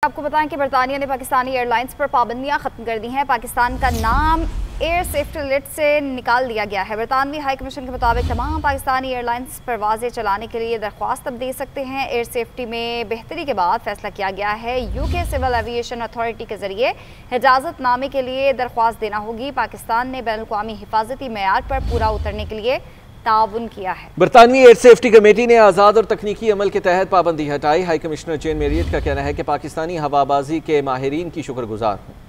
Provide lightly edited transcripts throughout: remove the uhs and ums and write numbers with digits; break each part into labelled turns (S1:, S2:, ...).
S1: آپ کو بتائیں کہ برطانیہ نے پاکستانی ایئر لائنز پر پابندیاں ختم کر دی ہیں۔ پاکستان کا نام ایئر سیفٹی لسٹ سے نکال دیا گیا ہے۔ برطانوی ہائی کمیشن کے مطابق تمام پاکستانی ایئر لائنز پروازیں چلانے کے لیے درخواست اب دے سکتے ہیں۔ ایئر سیفٹی میں بہتری کے بعد فیصلہ کیا گیا ہے یو کے سول ایویشن اتھارٹی کے ذریعے اجازت نامے کے لیے درخواست دینا ہوگی۔ پاکستان نے بین الاقوامی حفاظتی معیار پر پورا اترنے کے لیے تعاون کیا ہے۔
S2: برطانوی ایئر سیفٹی کمیٹی نے آزاد اور تکنیکی عمل کے تحت پابندی ہٹائی۔ ہائی کمشنر جین میریٹ کا کہنا ہے کہ پاکستانی ہوابازی کے ماہرین کی شکر گزار ہوں۔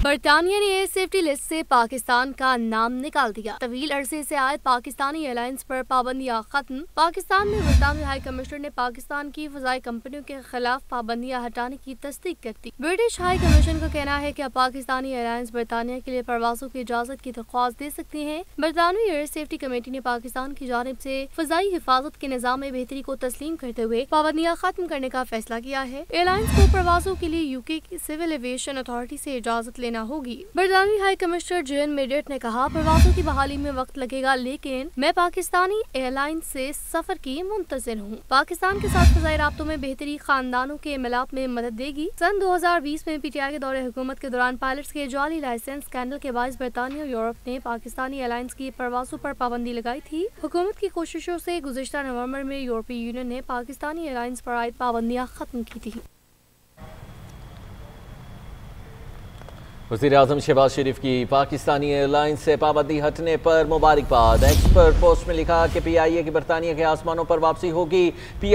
S3: برطانیہ نے ایئر سیفٹی لسٹ سے پاکستان کا نام نکال دیا۔ طویل عرصے سے عائد پاکستانی ایئر لائنز پر پابندیاں ختم۔ پاکستان میں برطانوی ہائی کمشنر نے پاکستان کی فضائی کمپنیوں کے خلاف پابندیاں ہٹانے کی تصدیق کر دی۔ برٹش ہائی کمیشن کا کہنا ہے کہ اب پاکستانی ایئر لائنز برطانیہ کے لیے پروازوں کی اجازت کی درخواست دے سکتے ہیں۔ برطانوی ایئر سیفٹی کمیٹی نے پاکستان کی جانب سے فضائی حفاظت کے نظام میں بہتری کو تسلیم کرتے ہوئے پابندیاں ختم کرنے کا فیصلہ کیا ہے۔ ایئر لائنز کو پروازوں کے لیے یو کے کی سول ایویشن اتھارٹی سے اجازت لینا ہوگی۔ برطانوی ہائی کمشنر جین میریٹ نے کہا، پروازوں کی بحالی میں وقت لگے گا، لیکن میں پاکستانی ایئر لائن سے سفر کی منتظر ہوں۔ پاکستان کے ساتھ فضائی رابطوں میں بہتری خاندانوں کے ملاپ میں مدد دے گی۔ سن 2020 میں پی ٹی آئی کے دور حکومت کے دوران پائلٹس کے جعلی لائسنس اسکینڈل کے باعث برطانیہ اور یورپ نے پاکستانی ایئر لائنز کی پروازوں پر پابندی لگائی تھی۔ حکومت کی کوششوں سے گزشتہ نومبر میں یورپی یونین نے پاکستانی ایئر لائنز پر عائد پابندیاں ختم کی تھیں۔
S2: وزیراعظم شہباز شریف کی پاکستانی ایئر لائن سے پابندی ہٹنے پر مبارکباد۔ ایکس پر پوسٹ میں لکھا کہ پی آئی اے کی برطانیہ کے آسمانوں پر واپسی ہوگی۔ پی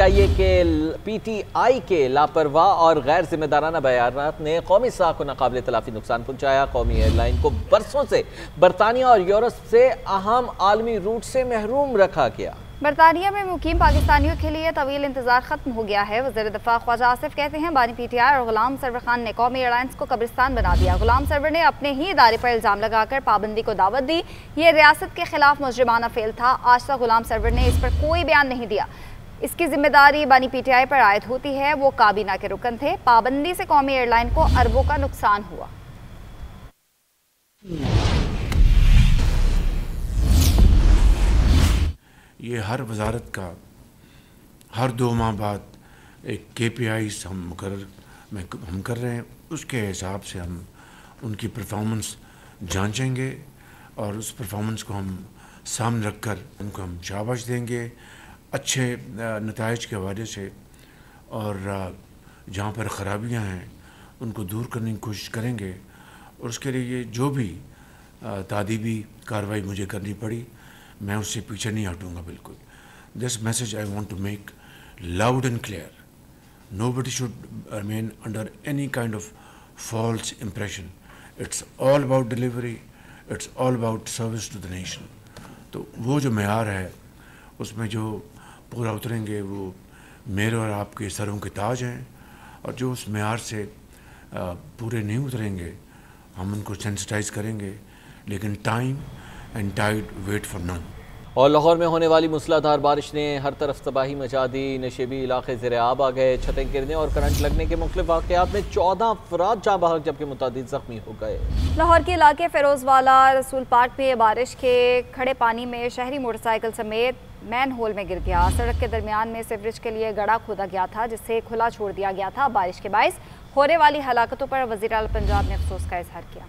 S2: ٹی آئی کے لاپرواہ اور غیر ذمہ دارانہ بیانات نے قومی ساکھ کو ناقابل تلافی نقصان پہنچایا۔ قومی ایئر لائن کو برسوں سے برطانیہ اور یورپ سے اہم عالمی روٹ سے محروم رکھا گیا۔
S1: برطانیہ میں مقیم پاکستانیوں کے لیے طویل انتظار ختم ہو گیا ہے۔ وزیر دفاع خواجہ آصف کہتے ہیں، بانی پی ٹی آئی اور غلام سرور خان نے قومی ایئر لائنز کو قبرستان بنا دیا۔ غلام سرور نے اپنے ہی ادارے پر الزام لگا کر پابندی کو دعوت دی۔ یہ ریاست کے خلاف مجرمانہ فعل تھا۔ آج تک غلام سرور نے اس پر کوئی بیان نہیں دیا۔ اس کی ذمہ داری بانی پی ٹی آئی پر عائد ہوتی ہے۔ وہ کابینہ کے رکن تھے۔ پابندی سے قومی ایئر لائن کو اربوں کا نقصان ہوا۔
S4: یہ ہر وزارت کا ہر 2 ماہ بعد ایک کے پی آئیز ہم کر رہے ہیں۔ اس کے حساب سے ہم ان کی پرفارمنس جانچیں گے اور اس پرفارمنس کو ہم سامنے رکھ کر ان کو ہم شاباش دیں گے اچھے نتائج کے حوالے سے، اور جہاں پر خرابیاں ہیں ان کو دور کرنے کی کوشش کریں گے، اور اس کے لیے جو بھی تادیبی کارروائی مجھے کرنی پڑی میں اس سے پیچھے نہیں ہٹوں گا۔ بالکل this message I want to make loud and clear, nobody should remain under any kind of false impression. It's all about delivery, it's all about service to the nation. تو وہ جو معیار ہے اس میں جو پورا اتریں گے وہ میرے اور آپ کے سروں کے تاج ہیں، اور جو اس معیار سے پورے نہیں اتریں گے ہم ان کو سینسٹائز کریں گے، لیکن time and tide wait for none.
S2: اور لاہور میں ہونے والی موسلادھار بارش نے ہر طرف تباہی مچا دی۔ نشیبی علاقے زیر آب آ گئے۔ چھتیں گرنے اور کرنٹ لگنے کے مختلف واقعات میں 14 افراد جاں بحق جبکہ متعدد زخمی ہو گئے۔
S1: لاہور کے علاقے فیروز والا رسول پارک میں بارش کے کھڑے پانی میں شہری موٹر سائیکل سمیت مین ہول میں گر گیا۔ سڑک کے درمیان میں سیوریج کے لیے گڑھا کھودا گیا تھا جسے کھلا چھوڑ دیا گیا تھا۔ بارش کے باعث ہونے والی ہلاکتوں پر وزیر اعلیٰ پنجاب نے افسوس کا اظہار کیا۔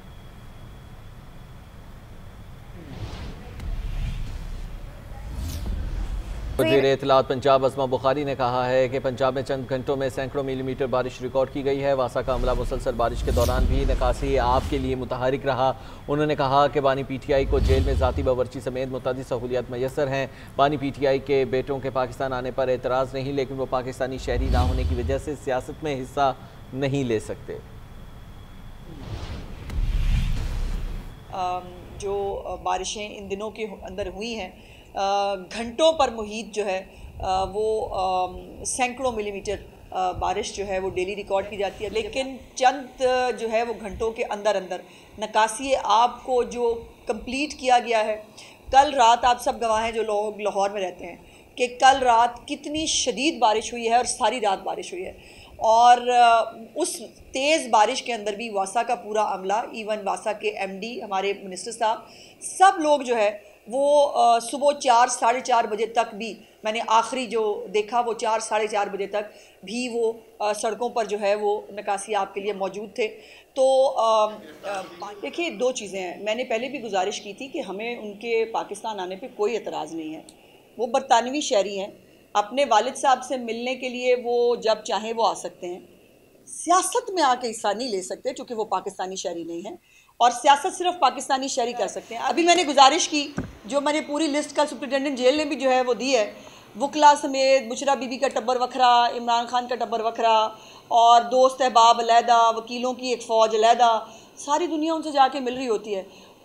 S2: وزیر اطلاعات پنجاب عظمہ بخاری نے کہا ہے کہ پنجاب میں چند گھنٹوں میں سینکڑوں ملی میٹر بارش ریکارڈ کی گئی ہے۔ واسا کا عملہ مسلسل بارش کے دوران بھی نکاسی آب کے لیے متحرک رہا۔ انہوں نے کہا کہ بانی پی ٹی آئی کو جیل میں ذاتی باورچی سمیت متعدد سہولیات میسر ہیں۔ بانی پی ٹی آئی کے بیٹوں کے پاکستان آنے پر اعتراض نہیں، لیکن وہ پاکستانی شہری نہ ہونے کی وجہ سے سیاست میں حصہ نہیں لے سکتے۔
S5: جو بارشیں ان دنوں کے اندر ہوئی ہیں، گھنٹوں پر محیط جو ہے وہ سینکڑوں ملی میٹر بارش جو ہے وہ ڈیلی ریکارڈ کی جاتی ہے، لیکن چند جو ہے وہ گھنٹوں کے اندر نکاسی آب کو جو کمپلیٹ کیا گیا ہے۔ کل رات آپ سب گواہ ہیں جو لوگ لاہور میں رہتے ہیں کہ کل رات کتنی شدید بارش ہوئی ہے اور ساری رات بارش ہوئی ہے، اور اس تیز بارش کے اندر بھی واسا کا پورا عملہ، ایون واسا کے ایم ڈی ہمارے منسٹر صاحب، سب لوگ جو ہے وہ صبح 4 ساڑھے 4 بجے تک بھی میں نے آخری جو دیکھا وہ 4 ساڑھے 4 بجے تک بھی وہ سڑکوں پر جو ہے وہ نکاسی آپ کے لیے موجود تھے. تو دیکھیے 2 چیزیں ہیں. میں نے پہلے بھی گزارش کی تھی کہ ہمیں ان کے پاکستان آنے پہ کوئی اعتراض نہیں ہے. وہ برطانوی شہری ہیں, اپنے والد صاحب سے ملنے کے لیے وہ جب چاہیں وہ آ سکتے ہیں. سیاست میں آ کے حصہ نہیں لے سکتے چونکہ وہ پاکستانی شہری نہیں ہیں, اور سیاست صرف پاکستانی شہری کر سکتے ہیں. ابھی میں نے گزارش کی, جو میں نے پوری لسٹ کا سپرنٹینڈنٹ جیل نے بھی جو ہے وہ دی ہے, وکلا سمیت بشرا بی بی کا ٹبر وکھرا, عمران خان کا ٹبر وکھرا, اور دوست احباب علیحدہ, وکیلوں کی ایک فوج علیحدہ, ساری دنیا ان سے جا کے مل رہی ہوتی ہے.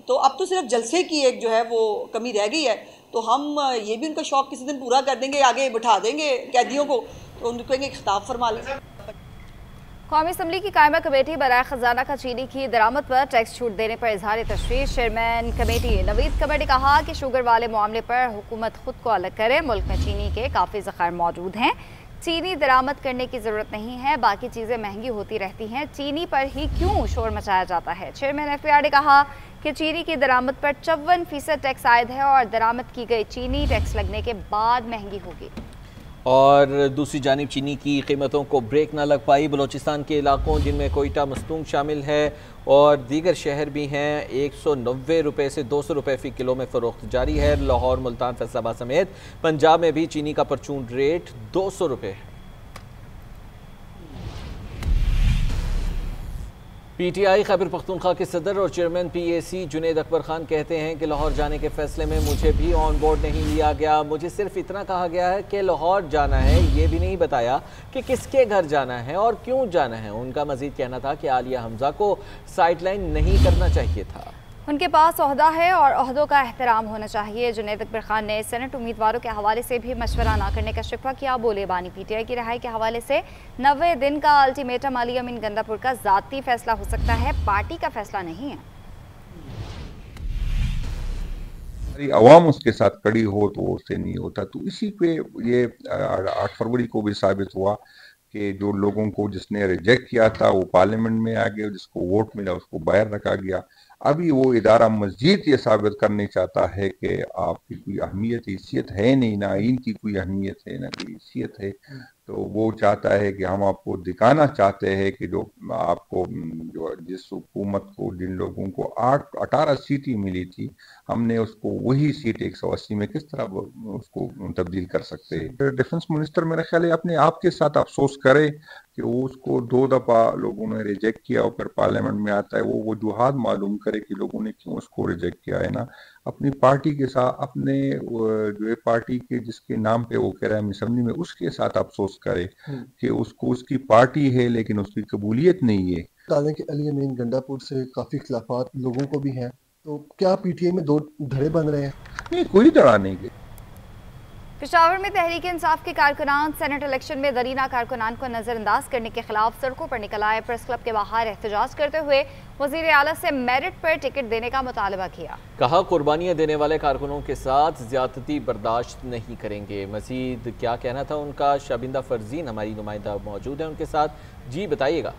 S5: تو اب تو صرف جلسے کی ایک جو ہے وہ کمی رہ گئی ہے. تو ہم یہ بھی ان کا شوق کسی دن پورا کر دیں گے, آگے بٹھا دیں گے قیدیوں کو, تو ان کو کہیں گے خطاب فرما لیں.
S1: قومی اسمبلی کی قائمہ کمیٹی برائے خزانہ کا چینی کی درآمد پر ٹیکس چھوٹ دینے پر اظہار تشویش. چیئرمین کمیٹی نوید کمر نے کہا کہ شوگر والے معاملے پر حکومت خود کو الگ کرے. ملک میں چینی کے کافی ذخائر موجود ہیں, چینی درآمد کرنے کی ضرورت نہیں ہے, باقی چیزیں مہنگی ہوتی رہتی ہیں, چینی پر ہی کیوں شور مچایا جاتا ہے. چیئرمین ایف پی آر نے کہا کہ چینی کی درآمد پر 54% ٹیکس عائد ہے اور درآمد کی گئی چینی ٹیکس لگنے کے بعد مہنگی ہوگی.
S2: اور دوسری جانب چینی کی قیمتوں کو بریک نہ لگ پائی. بلوچستان کے علاقوں جن میں کوئٹہ مستونگ شامل ہے اور دیگر شہر بھی ہیں, 190 روپے سے 200 روپے فی کلو میں فروخت جاری ہے. لاہور, ملتان, فیصل آباد سمیت پنجاب میں بھی چینی کا پرچون ریٹ 200 روپے ہے. P T I Khyber Pakhtunkhwa کے صدر اور چیئرمین پی اے سی جنید اکبر خان کہتے ہیں کہ لاہور جانے کے فیصلے میں مجھے بھی آن بورڈ نہیں لیا گیا. مجھے صرف اتنا کہا گیا ہے کہ لاہور جانا ہے, یہ بھی نہیں بتایا کہ کس کے گھر جانا ہے اور کیوں جانا ہے. ان کا مزید کہنا تھا کہ عالیہ حمزہ کو سائیڈ لائن نہیں کرنا چاہیے تھا.
S1: ان کے پاس عہدہ ہے اور عہدوں کا احترام ہونا چاہیے. جنید اکبر خان نے سینٹ امیدواروں کے حوالے سے بھی مشورہ نہ کرنے کا شکوہ کیا. بولے بانی پی ٹی آئی کی رہائی کے حوالے سے 90 دن کا الٹیمیٹم علی امین گندہ پور کا ذاتی فیصلہ ہو سکتا ہے, پارٹی کا فیصلہ نہیں ہے.
S6: عوام اس کے ساتھ کڑی ہو تو اس سے نہیں ہوتا. تو اسی پہ یہ 8 فروری کو بھی ثابت ہوا کہ جو لوگوں کو جس نے ریجیکٹ کیا تھا وہ پارلیمنٹ میں آ گئے, جس کو ووٹ ملا اس کو باہر رکھا گیا. ابھی وہ ادارہ مزید یہ ثابت کرنے چاہتا ہے کہ آپ کی کوئی اہمیت حیثیت ہے نہیں, نہ ان کی کوئی اہمیت ہے نہ کوئی حیثیت ہے. تو وہ چاہتا ہے کہ ہم آپ کو دکھانا چاہتے ہیں کہ جو آپ کو جو جس حکومت کو جن لوگوں کو 18 سیٹیں ملی تھی, ہم نے اس کو وہی سیٹ 180 میں کس طرح اس کو تبدیل کر سکتے ہیں. ڈیفنس منسٹر میرا خیال ہے اپنے آپ کے ساتھ افسوس کرے کہ وہ اس کو 2 دفعہ لوگوں نے ریجیکٹ کیا اور پھر پارلیمنٹ میں آتا ہے. وہ وجوہات معلوم کرے کہ لوگوں نے کیوں اس کو ریجیکٹ کیا ہے. نا اپنی پارٹی کے ساتھ, اپنے جو پارٹی کے جس کے نام پہ وہ کہہ رہا ہے اسمبلی میں, اس کے ساتھ افسوس کرے کہ اس کو اس کی پارٹی ہے لیکن اس کی قبولیت نہیں ہے.
S7: بتا دیں کہ علی امین گنڈا پور سے کافی اختلافات لوگوں کو بھی ہیں, تو کیا پی ٹی آئی میں 2 دھڑے بن رہے ہیں؟
S6: نہیں, کوئی دھڑا نہیں گئی.
S1: پشاور میں تحریک انصاف کے کارکنان سینٹ الیکشن میں درینہ کارکنان کو نظر انداز کرنے کے خلاف سڑکوں پر نکل آئے. پریس کلب کے باہر احتجاج کرتے ہوئے وزیر اعلیٰ سے میرٹ پر ٹکٹ دینے کا مطالبہ کیا.
S2: کہا قربانیاں دینے والے کارکنوں کے ساتھ زیادتی برداشت نہیں کریں گے. مزید کیا کہنا تھا ان کا, شابندہ فرزین ہماری نمائندہ موجود ہیں ان کے ساتھ. جی بتائیے گا.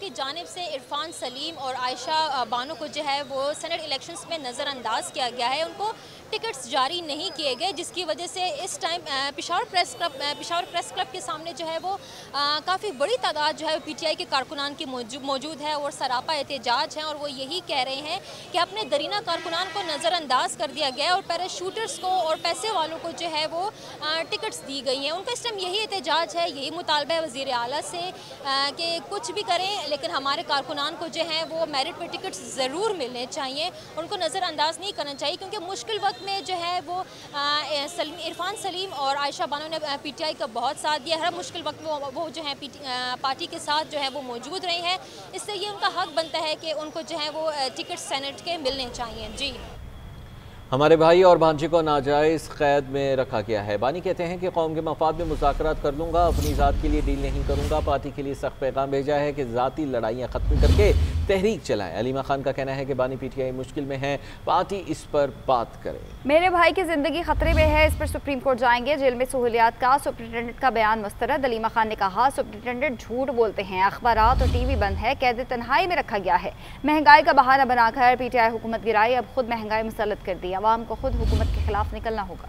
S8: کی جانب سے عرفان سلیم اور عائشہ بانو کو جو ہے وہ سینٹ الیکشنز میں نظر انداز کیا گیا ہے. ان کو ٹکٹس جاری نہیں کیے گئے, جس کی وجہ سے اس ٹائم پشاور پریس کلب کے سامنے جو ہے وہ کافی بڑی تعداد جو ہے پی ٹی آئی کے کارکنان کی موجود ہے اور سراپا احتجاج ہیں. اور وہ یہی کہہ رہے ہیں کہ اپنے درینہ کارکنان کو نظر انداز کر دیا گیا اور پیراشوٹرز کو اور پیسے والوں کو جو ہے وہ ٹکٹس دی گئی ہیں. ان کا اس ٹائم یہی احتجاج ہے, یہی مطالبہ ہے وزیر اعلیٰ سے کہ کچھ بھی کریں لیکن ہمارے کارکنان کو جو ہے وہ میرٹ پہ ٹکٹس ضرور ملنے چاہیے, ان کو نظر انداز نہیں کرنا چاہیے. کیونکہ مشکل وقت میں جو ہے وہ عرفان سلیم اور عائشہ بانو نے پی ٹی آئی کا بہت ساتھ دیا. ہر مشکل وقت میں وہ جو ہے پارٹی کے ساتھ جو ہے وہ موجود رہے ہیں. اس سے یہ ان کا حق بنتا ہے کہ ان کو جو ہے وہ ٹکٹ سینٹ کے ملنے چاہیے. جی
S2: ہمارے بھائی اور بھانجے کو ناجائز قید میں رکھا گیا ہے. بانی کہتے ہیں کہ قوم کے مفاد میں مذاکرات کر لوں گا, اپنی ذات کے لیے ڈیل نہیں کروں گا. پارٹی کے لیے سخت پیغام بھیجا ہے کہ ذاتی لڑائیاں ختم کر کے تحریک چلائیں. علیمہ خان کا کہنا ہے کہ بانی پی ٹی آئی مشکل میں ہے, پارٹی اس پر بات کرے.
S1: میرے بھائی کی زندگی خطرے میں ہے, اس پر سپریم کورٹ جائیں گے. جیل میں سہولیات کا سپرنٹینڈنٹ کا بیان مسترد. علیمہ خان نے کہا سپرنٹینڈنٹ جھوٹ بولتے ہیں, اخبارات اور ٹی وی بند ہے, قید تنہائی میں رکھا گیا ہے. مہنگائی کا بہانہ بنا کر پی ٹی آئی حکومت گرائی, اب خود مہنگائی مسلط کر دی. عوام کو خود حکومت کے خلاف نکلنا ہوگا.